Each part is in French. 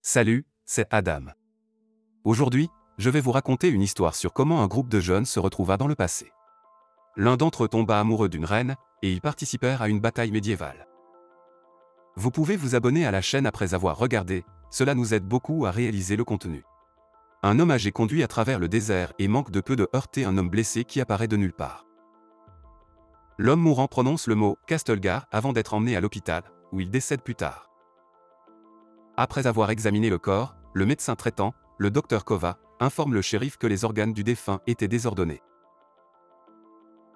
Salut, c'est Adam. Aujourd'hui, je vais vous raconter une histoire sur comment un groupe de jeunes se retrouva dans le passé. L'un d'entre eux tomba amoureux d'une reine, et ils participèrent à une bataille médiévale. Vous pouvez vous abonner à la chaîne après avoir regardé, cela nous aide beaucoup à réaliser le contenu. Un homme âgé conduit à travers le désert et manque de peu de heurter un homme blessé qui apparaît de nulle part. L'homme mourant prononce le mot « Castelgar » avant d'être emmené à l'hôpital, où il décède plus tard. Après avoir examiné le corps, le médecin traitant, le docteur Kova, informe le shérif que les organes du défunt étaient désordonnés.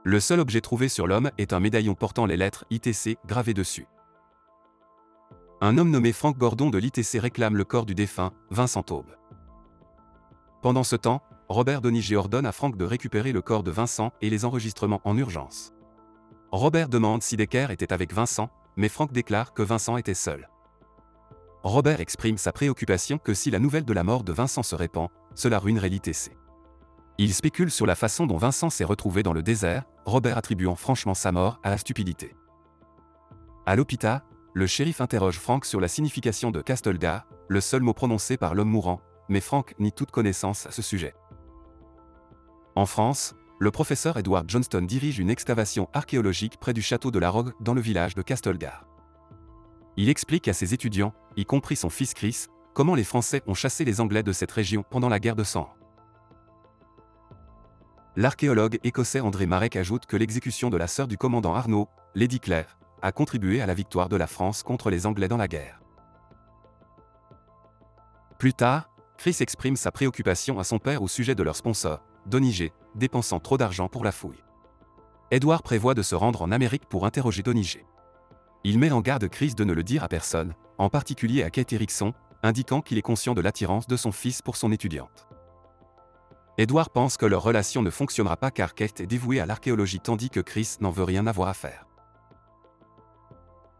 Le seul objet trouvé sur l'homme est un médaillon portant les lettres ITC gravées dessus. Un homme nommé Frank Gordon de l'ITC réclame le corps du défunt, Vincent Taube. Pendant ce temps, Robert Doniger ordonne à Frank de récupérer le corps de Vincent et les enregistrements en urgence. Robert demande si Decker était avec Vincent, mais Frank déclare que Vincent était seul. Robert exprime sa préoccupation que si la nouvelle de la mort de Vincent se répand, cela ruinerait l'ITC. Il spécule sur la façon dont Vincent s'est retrouvé dans le désert, Robert attribuant franchement sa mort à la stupidité. À l'hôpital, le shérif interroge Frank sur la signification de Castelgar, le seul mot prononcé par l'homme mourant, mais Frank nie toute connaissance à ce sujet. En France, le professeur Edward Johnston dirige une excavation archéologique près du château de la Rogue dans le village de Castelgar. Il explique à ses étudiants, y compris son fils Chris, comment les Français ont chassé les Anglais de cette région pendant la guerre de Cent Ans. L'archéologue écossais André Marek ajoute que l'exécution de la sœur du commandant Arnaud, Lady Claire, a contribué à la victoire de la France contre les Anglais dans la guerre. Plus tard, Chris exprime sa préoccupation à son père au sujet de leur sponsor, Doniger, dépensant trop d'argent pour la fouille. Edward prévoit de se rendre en Amérique pour interroger Doniger. Il met en garde Chris de ne le dire à personne, en particulier à Kate Erickson, indiquant qu'il est conscient de l'attirance de son fils pour son étudiante. Edward pense que leur relation ne fonctionnera pas car Kate est dévouée à l'archéologie tandis que Chris n'en veut rien avoir à faire.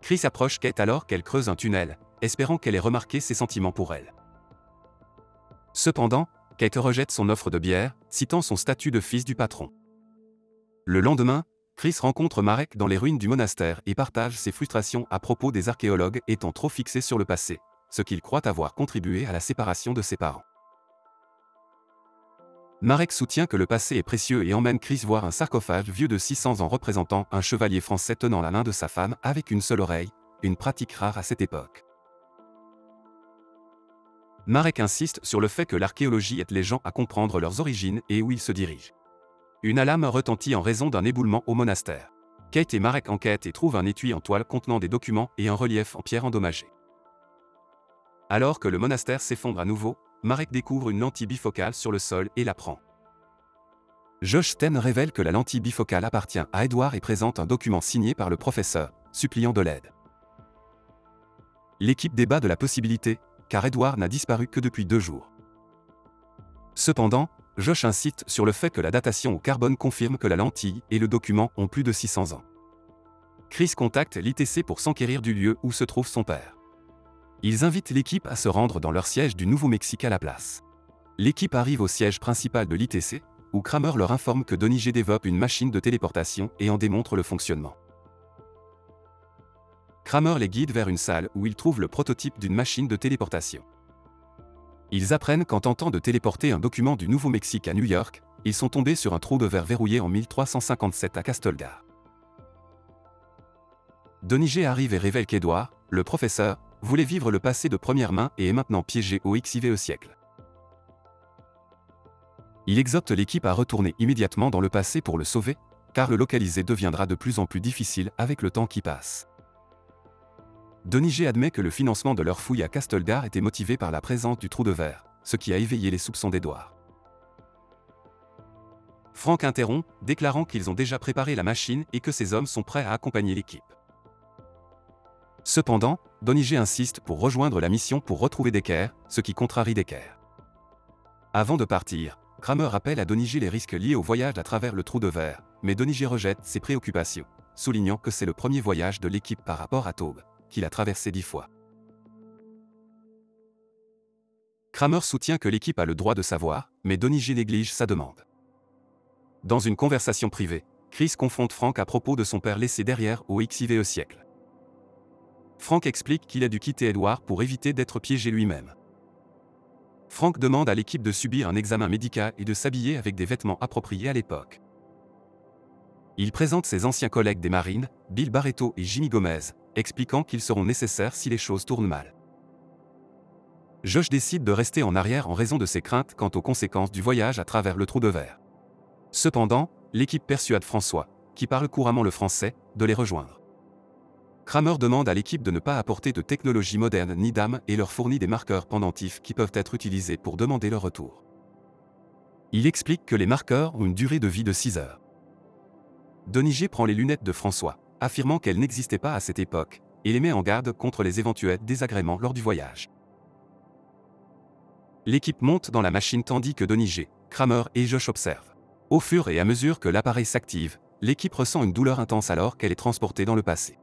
Chris approche Kate alors qu'elle creuse un tunnel, espérant qu'elle ait remarqué ses sentiments pour elle. Cependant, Kate rejette son offre de bière, citant son statut de fils du patron. Le lendemain, Chris rencontre Marek dans les ruines du monastère et partage ses frustrations à propos des archéologues étant trop fixés sur le passé, ce qu'il croit avoir contribué à la séparation de ses parents. Marek soutient que le passé est précieux et emmène Chris voir un sarcophage vieux de 600 ans représentant un chevalier français tenant la main de sa femme avec une seule oreille, une pratique rare à cette époque. Marek insiste sur le fait que l'archéologie aide les gens à comprendre leurs origines et où ils se dirigent. Une alarme retentit en raison d'un éboulement au monastère. Kate et Marek enquêtent et trouvent un étui en toile contenant des documents et un relief en pierre endommagé. Alors que le monastère s'effondre à nouveau, Marek découvre une lentille bifocale sur le sol et la prend. Josh Sten révèle que la lentille bifocale appartient à Edward et présente un document signé par le professeur, suppliant de l'aide. L'équipe débat de la possibilité, car Edward n'a disparu que depuis 2 jours. Cependant, Josh insiste sur le fait que la datation au carbone confirme que la lentille et le document ont plus de 600 ans. Chris contacte l'ITC pour s'enquérir du lieu où se trouve son père. Ils invitent l'équipe à se rendre dans leur siège du Nouveau-Mexique à la place. L'équipe arrive au siège principal de l'ITC, où Kramer leur informe que Doniger développe une machine de téléportation et en démontre le fonctionnement. Kramer les guide vers une salle où ils trouvent le prototype d'une machine de téléportation. Ils apprennent qu'en tentant de téléporter un document du Nouveau-Mexique à New York, ils sont tombés sur un trou de verre verrouillé en 1357 à Castelgar. Doniger arrive et révèle qu'Edward, le professeur, voulait vivre le passé de première main et est maintenant piégé au XIVe siècle. Il exhorte l'équipe à retourner immédiatement dans le passé pour le sauver, car le localiser deviendra de plus en plus difficile avec le temps qui passe. Doniger admet que le financement de leur fouille à Castelgar était motivé par la présence du trou de verre, ce qui a éveillé les soupçons d'Edward. Frank interrompt, déclarant qu'ils ont déjà préparé la machine et que ses hommes sont prêts à accompagner l'équipe. Cependant, Doniger insiste pour rejoindre la mission pour retrouver Decker, ce qui contrarie Decker. Avant de partir, Kramer rappelle à Doniger les risques liés au voyage à travers le trou de verre, mais Doniger rejette ses préoccupations, soulignant que c'est le premier voyage de l'équipe par rapport à Taube, qu'il a traversé 10 fois. Kramer soutient que l'équipe a le droit de savoir, mais Doniger néglige sa demande. Dans une conversation privée, Chris confronte Frank à propos de son père laissé derrière au XIVe siècle. Frank explique qu'il a dû quitter Edward pour éviter d'être piégé lui-même. Frank demande à l'équipe de subir un examen médical et de s'habiller avec des vêtements appropriés à l'époque. Il présente ses anciens collègues des Marines, Bill Barretto et Jimmy Gomez, expliquant qu'ils seront nécessaires si les choses tournent mal. Josh décide de rester en arrière en raison de ses craintes quant aux conséquences du voyage à travers le trou de verre. Cependant, l'équipe persuade François, qui parle couramment le français, de les rejoindre. Kramer demande à l'équipe de ne pas apporter de technologie moderne ni d'armes et leur fournit des marqueurs pendentifs qui peuvent être utilisés pour demander leur retour. Il explique que les marqueurs ont une durée de vie de 6 heures. Donnie J prend les lunettes de François, affirmant qu'elles n'existaient pas à cette époque, et les met en garde contre les éventuels désagréments lors du voyage. L'équipe monte dans la machine tandis que Donnie J, Kramer et Josh observent. Au fur et à mesure que l'appareil s'active, l'équipe ressent une douleur intense alors qu'elle est transportée dans le passé.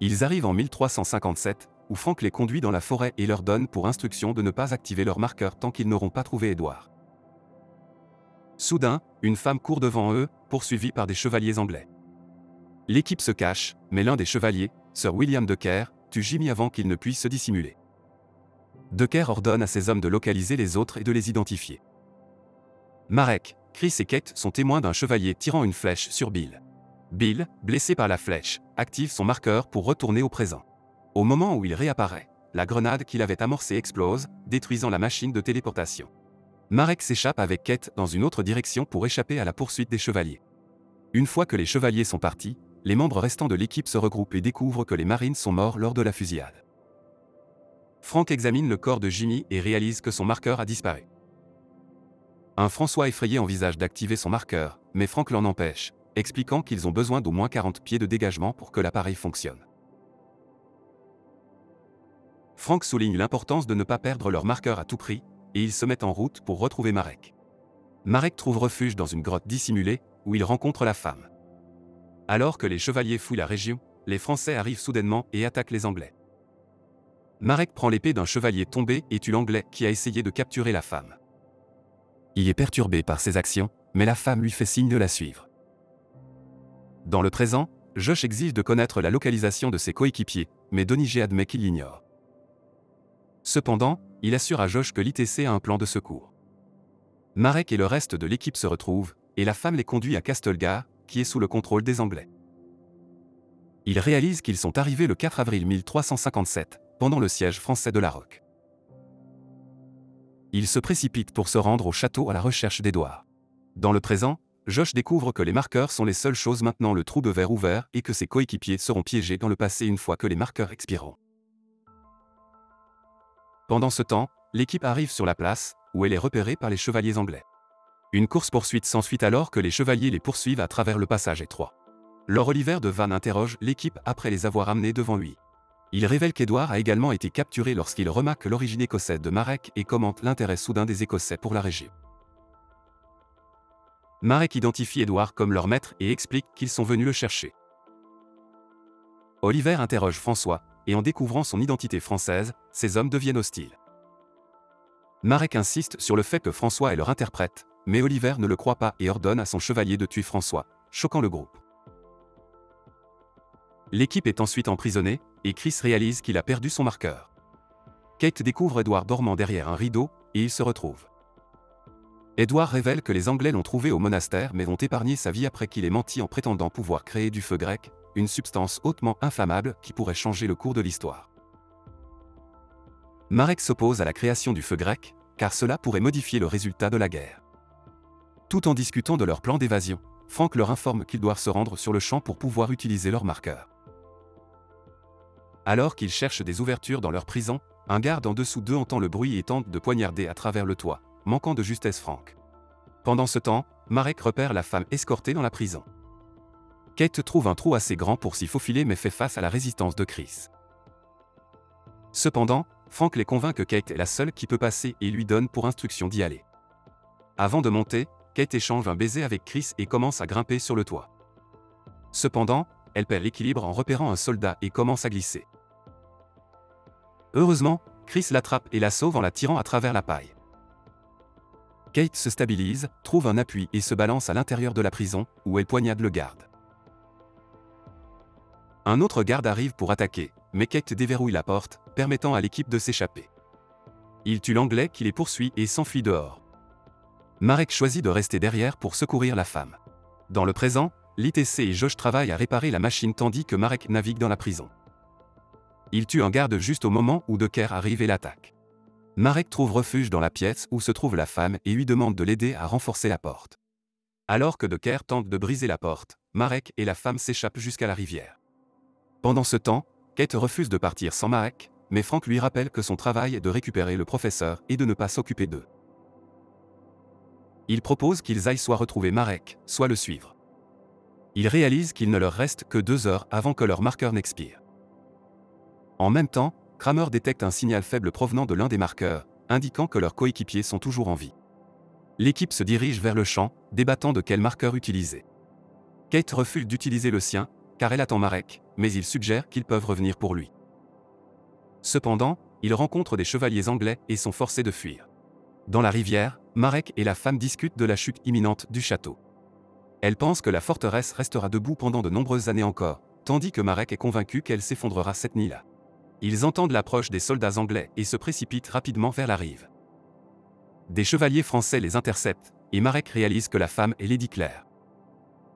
Ils arrivent en 1357, où Frank les conduit dans la forêt et leur donne pour instruction de ne pas activer leur marqueur tant qu'ils n'auront pas trouvé Edward. Soudain, une femme court devant eux, poursuivie par des chevaliers anglais. L'équipe se cache, mais l'un des chevaliers, Sir William Decker, tue Jimmy avant qu'il ne puisse se dissimuler. Decker ordonne à ses hommes de localiser les autres et de les identifier. Marek, Chris et Kate sont témoins d'un chevalier tirant une flèche sur Bill. Bill, blessé par la flèche, active son marqueur pour retourner au présent. Au moment où il réapparaît, la grenade qu'il avait amorcée explose, détruisant la machine de téléportation. Marek s'échappe avec Kate dans une autre direction pour échapper à la poursuite des chevaliers. Une fois que les chevaliers sont partis, les membres restants de l'équipe se regroupent et découvrent que les Marines sont morts lors de la fusillade. Frank examine le corps de Jimmy et réalise que son marqueur a disparu. Un François effrayé envisage d'activer son marqueur, mais Frank l'en empêche, expliquant qu'ils ont besoin d'au moins 40 pieds de dégagement pour que l'appareil fonctionne. Frank souligne l'importance de ne pas perdre leur marqueur à tout prix, et ils se mettent en route pour retrouver Marek. Marek trouve refuge dans une grotte dissimulée, où il rencontre la femme. Alors que les chevaliers fouillent la région, les Français arrivent soudainement et attaquent les Anglais. Marek prend l'épée d'un chevalier tombé et tue l'Anglais qui a essayé de capturer la femme. Il est perturbé par ces actions, mais la femme lui fait signe de la suivre. Dans le présent, Josh exige de connaître la localisation de ses coéquipiers, mais Donnie J admet qu'il l'ignore. Cependant, il assure à Josh que l'ITC a un plan de secours. Marek et le reste de l'équipe se retrouvent, et la femme les conduit à Castlegar, qui est sous le contrôle des Anglais. Ils réalisent qu'ils sont arrivés le 4 avril 1357, pendant le siège français de La Roque. Ils se précipitent pour se rendre au château à la recherche d'Edward. Dans le présent, Josh découvre que les marqueurs sont les seules choses maintenant le trou de verre ouvert et que ses coéquipiers seront piégés dans le passé une fois que les marqueurs expireront. Pendant ce temps, l'équipe arrive sur la place, où elle est repérée par les chevaliers anglais. Une course-poursuite s'ensuit alors que les chevaliers les poursuivent à travers le passage étroit. Lord Oliver de Vannes interroge l'équipe après les avoir amenés devant lui. Il révèle qu'Edward a également été capturé lorsqu'il remarque l'origine écossaise de Marek et commente l'intérêt soudain des Écossais pour la région. Marek identifie Edward comme leur maître et explique qu'ils sont venus le chercher. Oliver interroge François, et en découvrant son identité française, ses hommes deviennent hostiles. Marek insiste sur le fait que François est leur interprète, mais Oliver ne le croit pas et ordonne à son chevalier de tuer François, choquant le groupe. L'équipe est ensuite emprisonnée, et Chris réalise qu'il a perdu son marqueur. Kate découvre Edward dormant derrière un rideau, et ils se retrouvent. Edward révèle que les Anglais l'ont trouvé au monastère mais ont épargné sa vie après qu'il ait menti en prétendant pouvoir créer du feu grec, une substance hautement inflammable qui pourrait changer le cours de l'histoire. Marek s'oppose à la création du feu grec, car cela pourrait modifier le résultat de la guerre. Tout en discutant de leur plan d'évasion, Frank leur informe qu'ils doivent se rendre sur le champ pour pouvoir utiliser leur marqueur. Alors qu'ils cherchent des ouvertures dans leur prison, un garde en dessous d'eux entend le bruit et tente de poignarder à travers le toit, manquant de justesse Frank. Pendant ce temps, Marek repère la femme escortée dans la prison. Kate trouve un trou assez grand pour s'y faufiler mais fait face à la résistance de Chris. Cependant, Frank les convainc que Kate est la seule qui peut passer et lui donne pour instruction d'y aller. Avant de monter, Kate échange un baiser avec Chris et commence à grimper sur le toit. Cependant, elle perd l'équilibre en repérant un soldat et commence à glisser. Heureusement, Chris l'attrape et la sauve en la tirant à travers la paille. Kate se stabilise, trouve un appui et se balance à l'intérieur de la prison, où elle poignarde le garde. Un autre garde arrive pour attaquer, mais Kate déverrouille la porte, permettant à l'équipe de s'échapper. Il tue l'Anglais qui les poursuit et s'enfuit dehors. Marek choisit de rester derrière pour secourir la femme. Dans le présent, l'ITC et Josh travaillent à réparer la machine tandis que Marek navigue dans la prison. Il tue un garde juste au moment où Docker arrive et l'attaque. Marek trouve refuge dans la pièce où se trouve la femme et lui demande de l'aider à renforcer la porte. Alors que Docker tente de briser la porte, Marek et la femme s'échappent jusqu'à la rivière. Pendant ce temps, Kate refuse de partir sans Marek, mais Frank lui rappelle que son travail est de récupérer le professeur et de ne pas s'occuper d'eux. Il propose qu'ils aillent soit retrouver Marek, soit le suivre. Ils réalisent qu'il ne leur reste que 2 heures avant que leur marqueur n'expire. En même temps, Kramer détecte un signal faible provenant de l'un des marqueurs, indiquant que leurs coéquipiers sont toujours en vie. L'équipe se dirige vers le champ, débattant de quel marqueur utiliser. Kate refuse d'utiliser le sien, car elle attend Marek, mais il suggère qu'ils peuvent revenir pour lui. Cependant, ils rencontrent des chevaliers anglais et sont forcés de fuir. Dans la rivière, Marek et la femme discutent de la chute imminente du château. Elle pense que la forteresse restera debout pendant de nombreuses années encore, tandis que Marek est convaincu qu'elle s'effondrera cette nuit-là. Ils entendent l'approche des soldats anglais et se précipitent rapidement vers la rive. Des chevaliers français les interceptent, et Marek réalise que la femme est Lady Claire.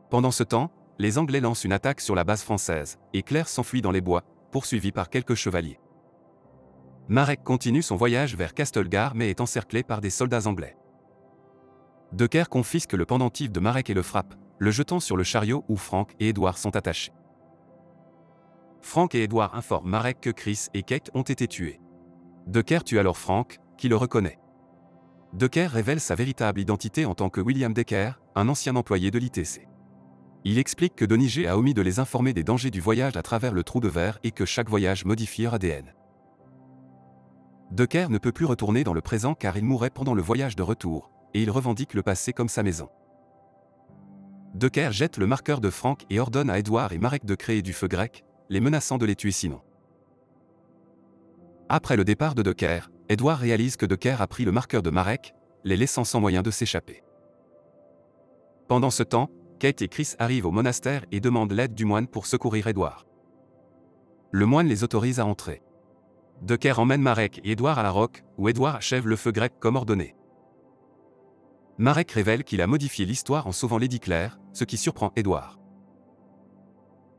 Pendant ce temps, les Anglais lancent une attaque sur la base française, et Claire s'enfuit dans les bois, poursuivie par quelques chevaliers. Marek continue son voyage vers Castlegar mais est encerclé par des soldats anglais. Docker confisque le pendentif de Marek et le frappe, le jetant sur le chariot où Frank et Edward sont attachés. Frank et Edward informent Marek que Chris et Kate ont été tués. Docker tue alors Frank, qui le reconnaît. Docker révèle sa véritable identité en tant que William Decker, un ancien employé de l'ITC. Il explique que Donigé a omis de les informer des dangers du voyage à travers le trou de verre et que chaque voyage modifie leur ADN. Docker ne peut plus retourner dans le présent car il mourrait pendant le voyage de retour, et il revendique le passé comme sa maison. Docker jette le marqueur de Frank et ordonne à Edward et Marek de créer du feu grec, les menaçant de les tuer sinon. Après le départ de Docker, Edward réalise que Docker a pris le marqueur de Marek, les laissant sans moyen de s'échapper. Pendant ce temps, Kate et Chris arrivent au monastère et demandent l'aide du moine pour secourir Edward. Le moine les autorise à entrer. Docker emmène Marek et Edward à la roque, où Edward achève le feu grec comme ordonné. Marek révèle qu'il a modifié l'histoire en sauvant Lady Claire, ce qui surprend Edward.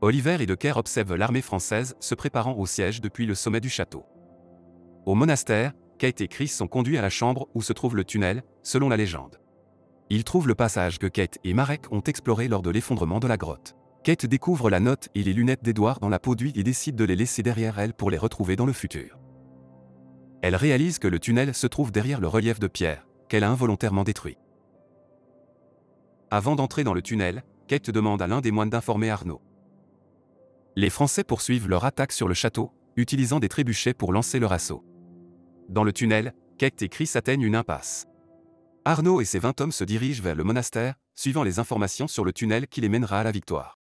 Oliver et Docker observent l'armée française se préparant au siège depuis le sommet du château. Au monastère, Kate et Chris sont conduits à la chambre où se trouve le tunnel, selon la légende. Ils trouvent le passage que Kate et Marek ont exploré lors de l'effondrement de la grotte. Kate découvre la note et les lunettes d'Edward dans la peau d'huile et décide de les laisser derrière elle pour les retrouver dans le futur. Elle réalise que le tunnel se trouve derrière le relief de pierre, qu'elle a involontairement détruit. Avant d'entrer dans le tunnel, Kate demande à l'un des moines d'informer Arnaud. Les Français poursuivent leur attaque sur le château, utilisant des trébuchets pour lancer leur assaut. Dans le tunnel, Kate et Chris atteignent une impasse. Arnaud et ses 20 hommes se dirigent vers le monastère, suivant les informations sur le tunnel qui les mènera à la victoire.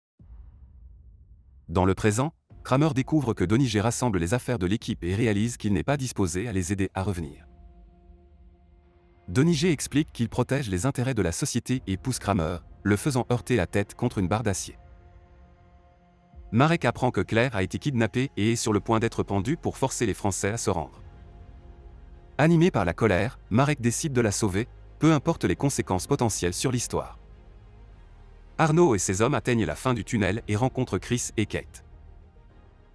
Dans le présent, Kramer découvre que Donigé rassemble les affaires de l'équipe et réalise qu'il n'est pas disposé à les aider à revenir. Donigé explique qu'il protège les intérêts de la société et pousse Kramer, le faisant heurter la tête contre une barre d'acier. Marek apprend que Claire a été kidnappée et est sur le point d'être pendue pour forcer les Français à se rendre. Animé par la colère, Marek décide de la sauver, peu importe les conséquences potentielles sur l'histoire. Arnaud et ses hommes atteignent la fin du tunnel et rencontrent Chris et Kate.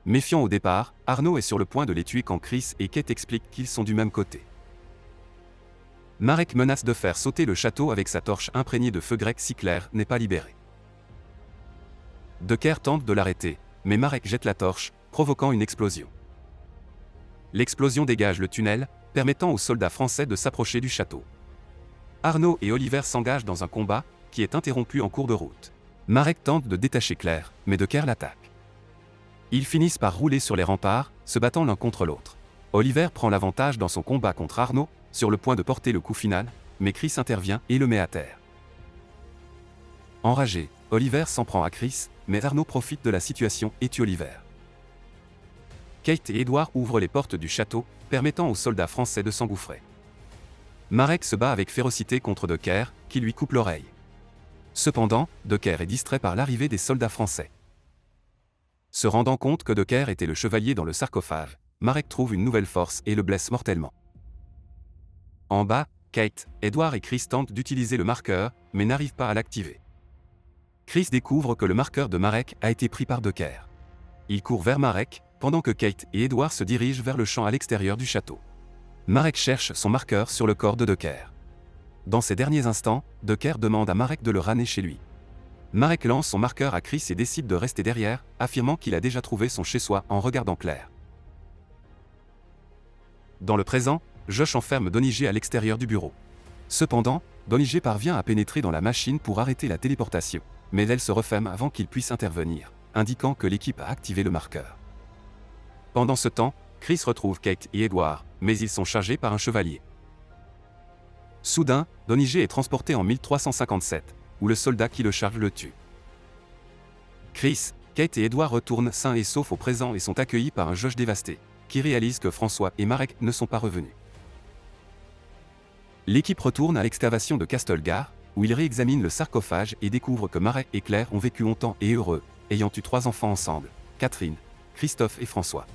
Méfiant au départ, Arnaud est sur le point de les tuer quand Chris et Kate expliquent qu'ils sont du même côté. Marek menace de faire sauter le château avec sa torche imprégnée de feu grec si Claire n'est pas libérée. Docker tente de l'arrêter, mais Marek jette la torche, provoquant une explosion. L'explosion dégage le tunnel, permettant aux soldats français de s'approcher du château. Arnaud et Oliver s'engagent dans un combat, qui est interrompu en cours de route. Marek tente de détacher Claire, mais Docker l'attaque. Ils finissent par rouler sur les remparts, se battant l'un contre l'autre. Oliver prend l'avantage dans son combat contre Arnaud, sur le point de porter le coup final, mais Chris intervient et le met à terre. Enragé, Oliver s'en prend à Chris, mais Arnaud profite de la situation et tue Oliver. Kate et Edward ouvrent les portes du château, permettant aux soldats français de s'engouffrer. Marek se bat avec férocité contre Docker, qui lui coupe l'oreille. Cependant, Docker est distrait par l'arrivée des soldats français. Se rendant compte que Docker était le chevalier dans le sarcophage, Marek trouve une nouvelle force et le blesse mortellement. En bas, Kate, Edward et Chris tentent d'utiliser le marqueur, mais n'arrivent pas à l'activer. Chris découvre que le marqueur de Marek a été pris par Decker. Il court vers Marek, pendant que Kate et Edward se dirigent vers le champ à l'extérieur du château. Marek cherche son marqueur sur le corps de Decker. Dans ces derniers instants, Decker demande à Marek de le ramener chez lui. Marek lance son marqueur à Chris et décide de rester derrière, affirmant qu'il a déjà trouvé son chez-soi en regardant Claire. Dans le présent, Josh enferme Donnie J à l'extérieur du bureau. Cependant, Donnie J parvient à pénétrer dans la machine pour arrêter la téléportation, mais elle se referme avant qu'il puisse intervenir, indiquant que l'équipe a activé le marqueur. Pendant ce temps, Chris retrouve Kate et Edward, mais ils sont chargés par un chevalier. Soudain, Donnie J est transporté en 1357, où le soldat qui le charge le tue. Chris, Kate et Edward retournent sains et saufs au présent et sont accueillis par un Josh dévasté, qui réalise que François et Marek ne sont pas revenus. L'équipe retourne à l'excavation de Castlegar, où ils réexaminent le sarcophage et découvrent que Marek et Claire ont vécu longtemps et heureux, ayant eu 3 enfants ensemble, Catherine, Christophe et François.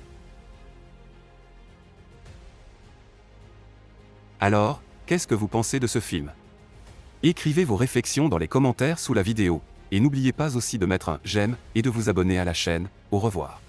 Alors, qu'est-ce que vous pensez de ce film? Écrivez vos réflexions dans les commentaires sous la vidéo, et n'oubliez pas aussi de mettre un j'aime et de vous abonner à la chaîne. Au revoir.